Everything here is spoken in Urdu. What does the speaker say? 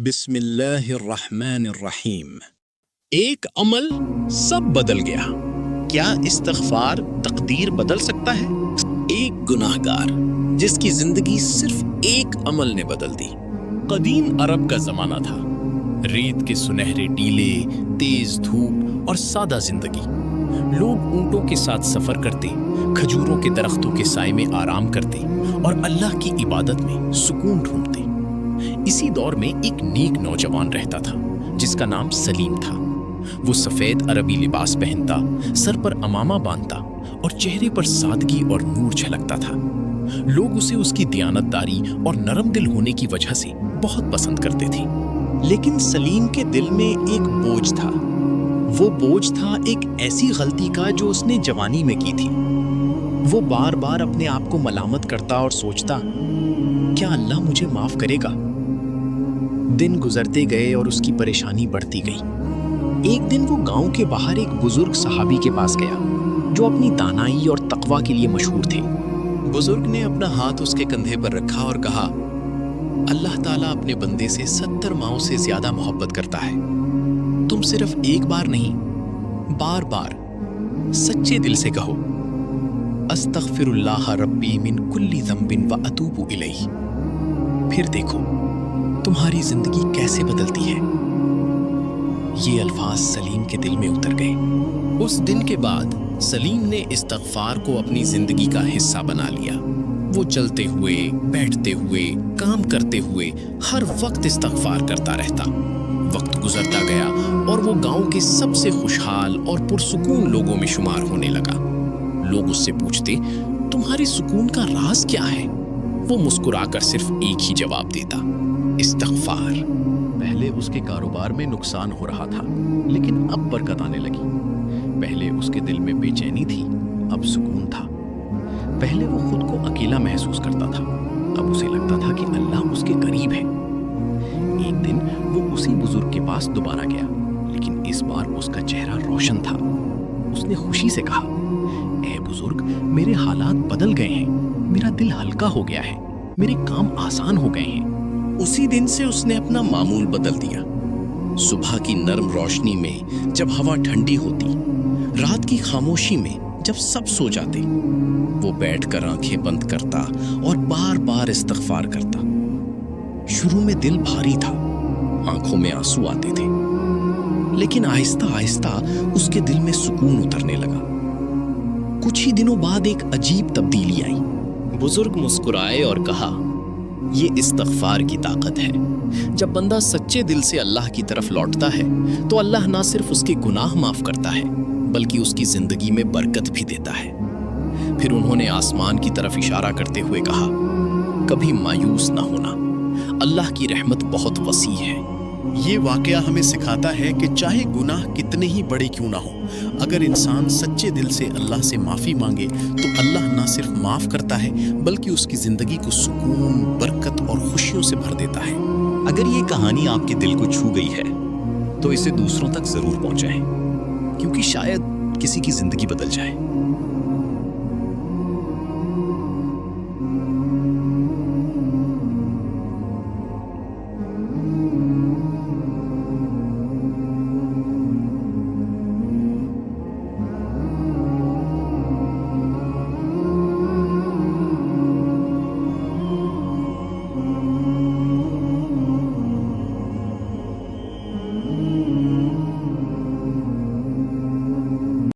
بسم اللہ الرحمن الرحیم۔ ایک عمل سب بدل گیا۔ کیا استغفار تقدیر بدل سکتا ہے؟ ایک گناہگار جس کی زندگی صرف ایک عمل نے بدل دی۔ قدیم عرب کا زمانہ تھا، ریت کے سنہرے ٹیلے، تیز دھوپ اور سادہ زندگی۔ لوگ اونٹوں کے ساتھ سفر کرتے، کھجوروں کے درختوں کے سائے میں آرام کرتے اور اللہ کی عبادت میں سکون ڈھونڈتے۔ اسی دور میں ایک نیک نوجوان رہتا تھا جس کا نام سلیم تھا۔ وہ سفید عربی لباس پہنتا، سر پر عمامہ باندھتا اور چہرے پر سادگی اور نور جھلکتا تھا۔ لوگ اسے اس کی دیانتداری اور نرم دل ہونے کی وجہ سے بہت پسند کرتے تھے۔ لیکن سلیم کے دل میں ایک بوجھ تھا۔ وہ بوجھ تھا ایک ایسی غلطی کا جو اس نے جوانی میں کی تھی۔ وہ بار بار اپنے آپ کو ملامت کرتا اور سوچتا، کیا اللہ مجھے معاف کرے گا؟ دن گزرتے گئے اور اس کی پریشانی بڑھتی گئی۔ ایک دن وہ گاؤں کے باہر ایک بزرگ صحابی کے پاس گیا جو اپنی دانائی اور تقوی کے لیے مشہور تھے۔ بزرگ نے اپنا ہاتھ اس کے کندھے پر رکھا اور کہا، اللہ تعالیٰ اپنے بندے سے 70 ماؤں سے زیادہ محبت کرتا ہے۔ تم صرف ایک بار نہیں، بار بار سچے دل سے کہو، استغفر اللہ ربی من کل ذنب واتوب الیہ۔ پھر دیکھو تمہاری زندگی کیسے بدلتی ہے۔ یہ الفاظ سلیم کے دل میں اتر گئے۔ اس دن کے بعد سلیم نے استغفار کو اپنی زندگی کا حصہ بنا لیا۔ وہ چلتے ہوئے، بیٹھتے ہوئے، کام کرتے ہوئے ہر وقت استغفار کرتا رہتا۔ وقت گزرتا گیا اور وہ گاؤں کے سب سے خوشحال اور پرسکون لوگوں میں شمار ہونے لگا۔ لوگ اس سے پوچھتے، تمہارے سکون کا راز کیا ہے؟ وہ مسکرا کر صرف ایک ہی جواب دیتا، استغفار۔ پہلے اس کے کاروبار میں نقصان ہو رہا تھا، لیکن اب برکت آنے لگی۔ پہلے اس کے دل میں بے چینی تھی، اب سکون تھا۔ پہلے وہ خود کو اکیلا محسوس کرتا تھا، اب اسے لگتا تھا کہ اللہ اس کے قریب ہے۔ ایک دن وہ اسی بزرگ کے پاس دوبارہ گیا، لیکن اس بار اس کا چہرہ روشن تھا۔ اس نے خوشی سے کہا، اے بزرگ، میرے حالات بدل گئے ہیں، میرا دل ہلکا ہو گیا ہے، میرے کام آسان ہو گئے ہیں۔ اسی دن سے اس نے اپنا معمول بدل دیا۔ صبح کی نرم روشنی میں جب ہوا ٹھنڈی ہوتی، رات کی خاموشی میں جب سب سو جاتے، وہ بیٹھ کر آنکھیں بند کرتا اور بار بار استغفار کرتا۔ شروع میں دل بھاری تھا، آنکھوں میں آنسو آتے تھے، لیکن آہستہ آہستہ اس کے دل میں سکون اترنے لگا۔ کچھ ہی دنوں بعد ایک عجیب تبدیلی آئی۔ بزرگ مسکرائے اور کہا، یہ استغفار کی طاقت ہے۔ جب بندہ سچے دل سے اللہ کی طرف لوٹتا ہے تو اللہ نہ صرف اس کے گناہ معاف کرتا ہے بلکہ اس کی زندگی میں برکت بھی دیتا ہے۔ پھر انہوں نے آسمان کی طرف اشارہ کرتے ہوئے کہا، کبھی مایوس نہ ہونا، اللہ کی رحمت بہت وسیع ہے۔ یہ واقعہ ہمیں سکھاتا ہے کہ چاہے گناہ کتنے ہی بڑے کیوں نہ ہوں، اگر انسان سچے دل سے اللہ سے معافی مانگے تو اللہ نہ صرف معاف کرتا ہے بلکہ اس کی زندگی کو سکون، برکت اور خوشیوں سے بھر دیتا ہے۔ اگر یہ کہانی آپ کے دل کو چھو گئی ہے تو اسے دوسروں تک ضرور پہنچائیں، کیونکہ شاید کسی کی زندگی بدل جائے۔